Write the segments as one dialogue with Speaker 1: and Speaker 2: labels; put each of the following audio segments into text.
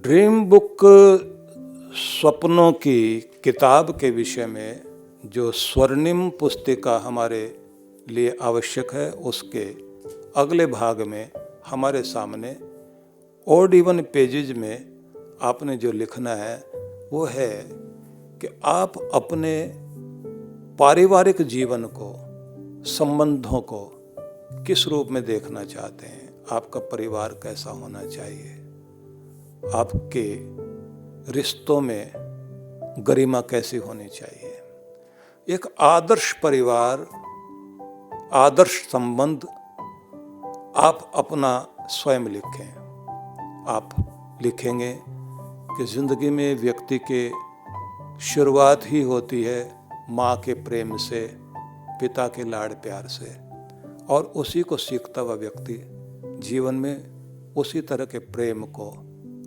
Speaker 1: Dream book स्वप्नों की किताब के विषय में जो स्वर्णिम पुस्तिका हमारे लिए आवश्यक है, उसके अगले भाग में हमारे सामने ओड इवन पेजेज में आपने जो लिखना है वो है कि आप अपने पारिवारिक जीवन को, संबंधों को किस रूप में देखना चाहते हैं। आपका परिवार कैसा होना चाहिए, आपके रिश्तों में गरिमा कैसी होनी चाहिए। एक आदर्श परिवार, आदर्श संबंध आप अपना स्वयं लिखें। आप लिखेंगे कि जिंदगी में व्यक्ति के शुरुआत ही होती है माँ के प्रेम से, पिता के लाड़ प्यार से, और उसी को सीखता हुआ व्यक्ति जीवन में उसी तरह के प्रेम को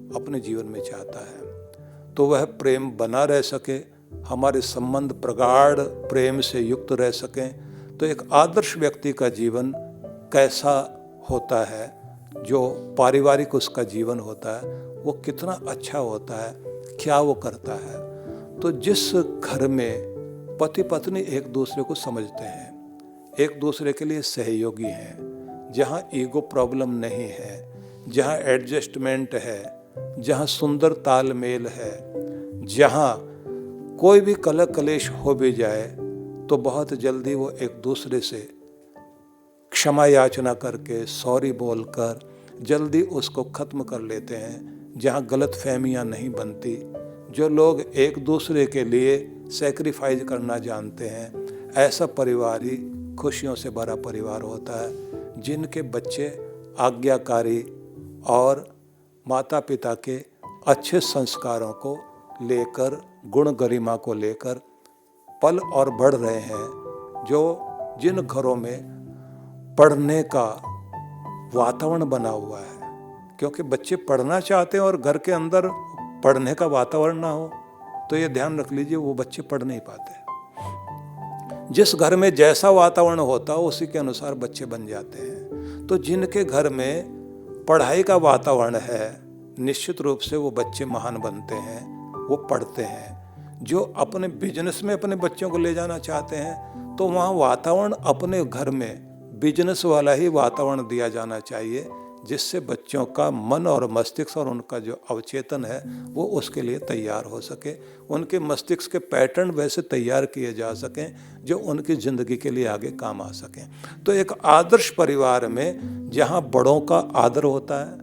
Speaker 1: अपने जीवन में चाहता है। तो वह प्रेम बना रह सके, हमारे संबंध प्रगाढ़ प्रेम से युक्त रह सकें। तो एक आदर्श व्यक्ति का जीवन कैसा होता है, जो पारिवारिक उसका जीवन होता है वो कितना अच्छा होता है, क्या वो करता है। तो जिस घर में पति पत्नी एक दूसरे को समझते हैं, एक दूसरे के लिए सहयोगी हैं, जहाँ ईगो प्रॉब्लम नहीं है, जहाँ एडजस्टमेंट है, जहाँ सुंदर तालमेल है, जहाँ कोई भी कलह कलेश हो भी जाए तो बहुत जल्दी वो एक दूसरे से क्षमा याचना करके, सॉरी बोलकर जल्दी उसको ख़त्म कर लेते हैं, जहाँ गलत फहमियाँ नहीं बनती, जो लोग एक दूसरे के लिए सेक्रीफाइस करना जानते हैं, ऐसा परिवार ही खुशियों से भरा परिवार होता है। जिनके बच्चे आज्ञाकारी और माता पिता के अच्छे संस्कारों को लेकर, गुण गरिमा को लेकर पल और बढ़ रहे हैं, जो जिन घरों में पढ़ने का वातावरण बना हुआ है, क्योंकि बच्चे पढ़ना चाहते हैं और घर के अंदर पढ़ने का वातावरण ना हो तो ये ध्यान रख लीजिए वो बच्चे पढ़ नहीं पाते। जिस घर में जैसा वातावरण होता है उसी के अनुसार बच्चे बन जाते हैं। तो जिनके घर में पढ़ाई का वातावरण है, निश्चित रूप से वो बच्चे महान बनते हैं, वो पढ़ते हैं। जो अपने बिजनेस में अपने बच्चों को ले जाना चाहते हैं तो वहाँ वातावरण अपने घर में बिजनेस वाला ही वातावरण दिया जाना चाहिए, जिससे बच्चों का मन और मस्तिष्क और उनका जो अवचेतन है वो उसके लिए तैयार हो सके, उनके मस्तिष्क के पैटर्न वैसे तैयार किए जा सकें जो उनकी ज़िंदगी के लिए आगे काम आ सकें। तो एक आदर्श परिवार में जहाँ बड़ों का आदर होता है,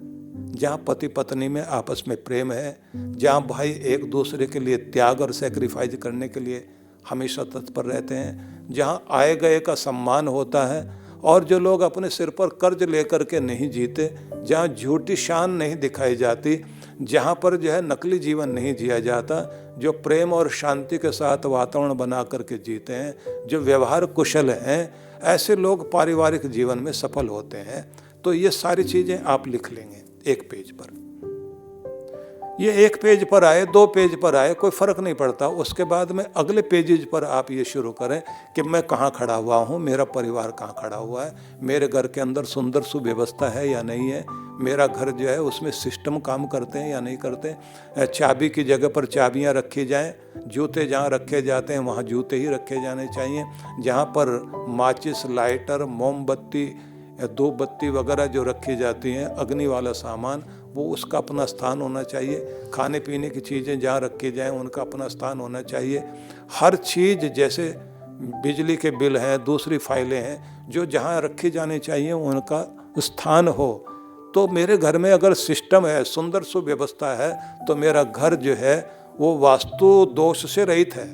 Speaker 1: जहाँ पति पत्नी में आपस में प्रेम है, जहाँ भाई एक दूसरे के लिए त्याग और सेक्रीफाइस करने के लिए हमेशा तत्पर रहते हैं, जहाँ आए गए का सम्मान होता है, और जो लोग अपने सिर पर कर्ज लेकर के नहीं जीते, जहाँ झूठी शान नहीं दिखाई जाती, जहाँ पर जो है नकली जीवन नहीं जिया जाता, जो प्रेम और शांति के साथ वातावरण बना करके जीते हैं, जो व्यवहार कुशल हैं, ऐसे लोग पारिवारिक जीवन में सफल होते हैं। तो ये सारी चीज़ें आप लिख लेंगे एक पेज पर। ये एक पेज पर आए, दो पेज पर आए, कोई फ़र्क नहीं पड़ता। उसके बाद में अगले पेजेज पर आप ये शुरू करें कि मैं कहाँ खड़ा हुआ हूँ, मेरा परिवार कहाँ खड़ा हुआ है, मेरे घर के अंदर सुंदर सुव्यवस्था है या नहीं है, मेरा घर जो है उसमें सिस्टम काम करते हैं या नहीं करते, चाबी की जगह पर चाबियाँ रखी जाएँ, जूते जहाँ रखे जाते हैं वहाँ जूते ही रखे जाने चाहिए, जहाँ पर माचिस, लाइटर, मोमबत्ती, धूप बत्ती वगैरह जो रखी जाती हैं, अग्नि वाला सामान, वो उसका अपना स्थान होना चाहिए। खाने पीने की चीज़ें जहाँ रखी जाएं उनका अपना स्थान होना चाहिए। हर चीज़, जैसे बिजली के बिल हैं, दूसरी फाइलें हैं, जो जहाँ रखी जानी चाहिए उनका स्थान हो। तो मेरे घर में अगर सिस्टम है, सुंदर सुव्यवस्था है, तो मेरा घर जो है वो वास्तु दोष से रहित है।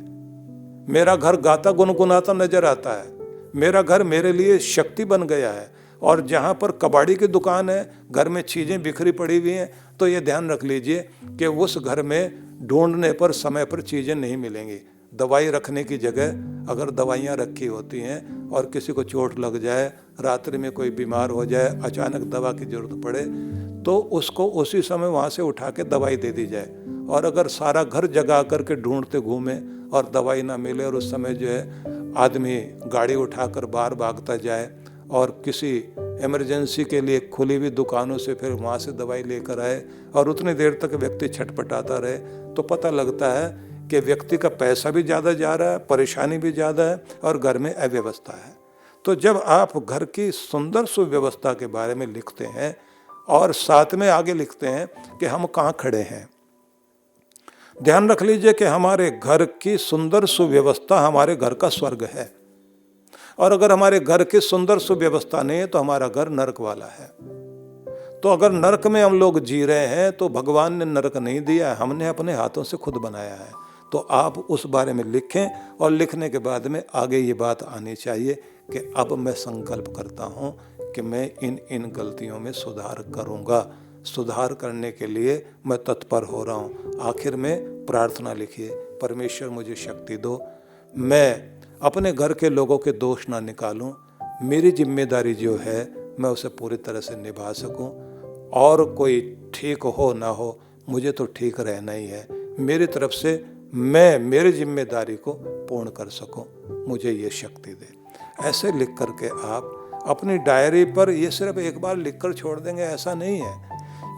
Speaker 1: मेरा घर गाता गुनगुनाता नजर आता है, मेरा घर मेरे लिए शक्ति बन गया है। और जहाँ पर कबाड़ी की दुकान है, घर में चीज़ें बिखरी पड़ी हुई हैं, तो ये ध्यान रख लीजिए कि उस घर में ढूंढने पर समय पर चीज़ें नहीं मिलेंगी। दवाई रखने की जगह अगर दवाइयाँ रखी होती हैं और किसी को चोट लग जाए, रात्रि में कोई बीमार हो जाए, अचानक दवा की ज़रूरत पड़े, तो उसको उसी समय वहाँ से उठा के दवाई दे दी जाए। और अगर सारा घर जगा करके ढूंढते घूमें और दवाई ना मिले और उस समय जो है आदमी गाड़ी उठाकर बाहर भागता जाए और किसी इमरजेंसी के लिए खुली हुई दुकानों से फिर वहाँ से दवाई लेकर आए और उतनी देर तक व्यक्ति छटपटाता रहे, तो पता लगता है कि व्यक्ति का पैसा भी ज़्यादा जा रहा है, परेशानी भी ज़्यादा है और घर में अव्यवस्था है। तो जब आप घर की सुंदर सुव्यवस्था के बारे में लिखते हैं और साथ में आगे लिखते हैं कि हम कहाँ खड़े हैं, ध्यान रख लीजिए कि हमारे घर की सुंदर सुव्यवस्था हमारे घर का स्वर्ग है, और अगर हमारे घर की सुंदर सुव्यवस्था नहीं है तो हमारा घर नरक वाला है। तो अगर नरक में हम लोग जी रहे हैं तो भगवान ने नरक नहीं दिया है, हमने अपने हाथों से खुद बनाया है। तो आप उस बारे में लिखें और लिखने के बाद में आगे ये बात आनी चाहिए कि अब मैं संकल्प करता हूँ कि मैं इन इन गलतियों में सुधार करूँगा, सुधार करने के लिए मैं तत्पर हो रहा हूँ। आखिर में प्रार्थना लिखिए, परमेश्वर मुझे शक्ति दो, मैं अपने घर के लोगों के दोष ना निकालूं, मेरी जिम्मेदारी जो है मैं उसे पूरी तरह से निभा सकूं, और कोई ठीक हो ना हो मुझे तो ठीक रहना ही है, मेरी तरफ से मैं मेरी जिम्मेदारी को पूर्ण कर सकूं, मुझे ये शक्ति दे। ऐसे लिख करके आप अपनी डायरी पर, ये सिर्फ एक बार लिख कर छोड़ देंगे ऐसा नहीं है,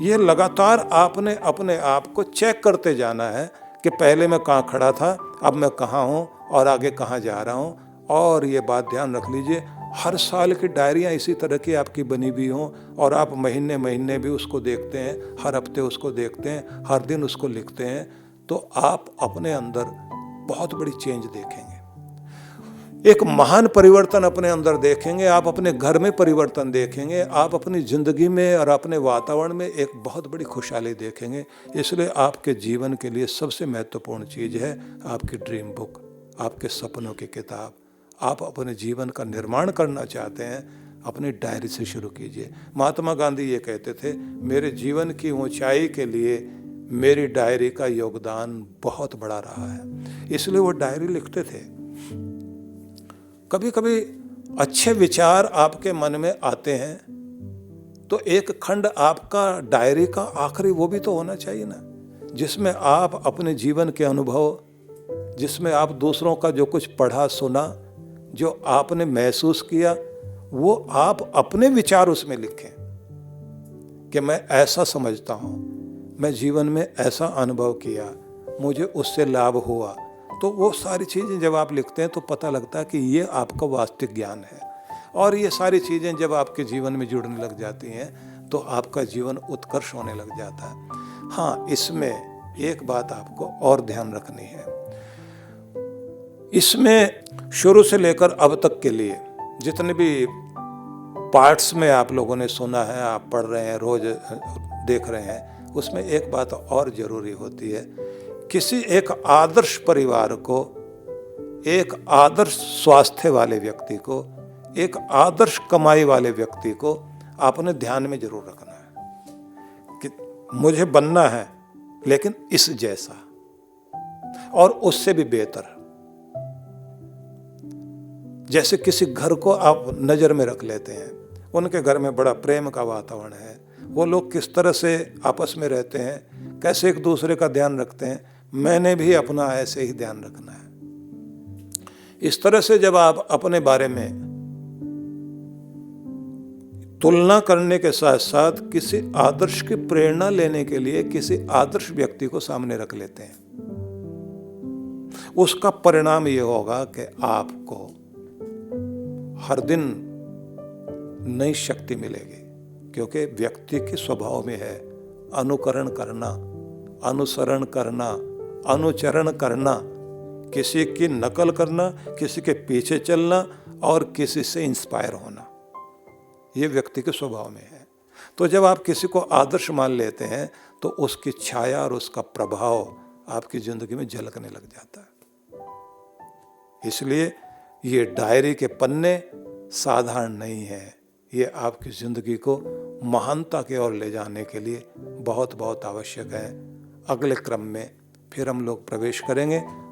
Speaker 1: ये लगातार आपने अपने आप को चेक करते जाना है कि पहले मैं कहाँ खड़ा था, अब मैं कहाँ हूँ और आगे कहाँ जा रहा हूँ। और ये बात ध्यान रख लीजिए, हर साल की डायरियाँ इसी तरह की आपकी बनी हुई हों और आप महीने महीने भी उसको देखते हैं, हर हफ्ते उसको देखते हैं, हर दिन उसको लिखते हैं, तो आप अपने अंदर बहुत बड़ी चेंज देखेंगे, एक महान परिवर्तन अपने अंदर देखेंगे। आप अपने घर में परिवर्तन देखेंगे, आप अपनी ज़िंदगी में और अपने वातावरण में एक बहुत बड़ी खुशहाली देखेंगे। इसलिए आपके जीवन के लिए सबसे महत्वपूर्ण चीज़ है आपकी ड्रीम बुक, आपके सपनों की किताब। आप अपने जीवन का निर्माण करना चाहते हैं, अपनी डायरी से शुरू कीजिए। महात्मा गांधी ये कहते थे, मेरे जीवन की ऊंचाई के लिए मेरी डायरी का योगदान बहुत बड़ा रहा है, इसलिए वो डायरी लिखते थे। कभी कभी अच्छे विचार आपके मन में आते हैं तो एक खंड आपका डायरी का आखिरी वो भी तो होना चाहिए ना, जिसमें आप अपने जीवन के अनुभव, जिसमें आप दूसरों का जो कुछ पढ़ा सुना, जो आपने महसूस किया, वो आप अपने विचार उसमें लिखें कि मैं ऐसा समझता हूँ, मैं जीवन में ऐसा अनुभव किया, मुझे उससे लाभ हुआ। तो वो सारी चीज़ें जब आप लिखते हैं तो पता लगता है कि ये आपका वास्तविक ज्ञान है, और ये सारी चीज़ें जब आपके जीवन में जुड़ने लग जाती हैं तो आपका जीवन उत्कर्ष होने लग जाता है। हाँ, इसमें एक बात आपको और ध्यान रखनी है, इसमें शुरू से लेकर अब तक के लिए जितने भी पार्ट्स में आप लोगों ने सुना है, आप पढ़ रहे हैं, रोज देख रहे हैं, उसमें एक बात और ज़रूरी होती है, किसी एक आदर्श परिवार को, एक आदर्श स्वास्थ्य वाले व्यक्ति को, एक आदर्श कमाई वाले व्यक्ति को आपने ध्यान में जरूर रखना है कि मुझे बनना है लेकिन इस जैसा और उससे भी बेहतर। जैसे किसी घर को आप नज़र में रख लेते हैं, उनके घर में बड़ा प्रेम का वातावरण है, वो लोग किस तरह से आपस में रहते हैं, कैसे एक दूसरे का ध्यान रखते हैं, मैंने भी अपना ऐसे ही ध्यान रखना है। इस तरह से जब आप अपने बारे में तुलना करने के साथ साथ किसी आदर्श की प्रेरणा लेने के लिए किसी आदर्श व्यक्ति को सामने रख लेते हैं, उसका परिणाम ये होगा कि आपको हर दिन नई शक्ति मिलेगी, क्योंकि व्यक्ति के स्वभाव में है अनुकरण करना, अनुसरण करना, अनुचरण करना, किसी की नकल करना, किसी के पीछे चलना और किसी से इंस्पायर होना, ये व्यक्ति के स्वभाव में है। तो जब आप किसी को आदर्श मान लेते हैं तो उसकी छाया और उसका प्रभाव आपकी जिंदगी में झलकने लग जाता है। इसलिए ये डायरी के पन्ने साधारण नहीं है, ये आपकी जिंदगी को महानता की ओर ले जाने के लिए बहुत बहुत आवश्यक है। अगले क्रम में फिर हम लोग प्रवेश करेंगे।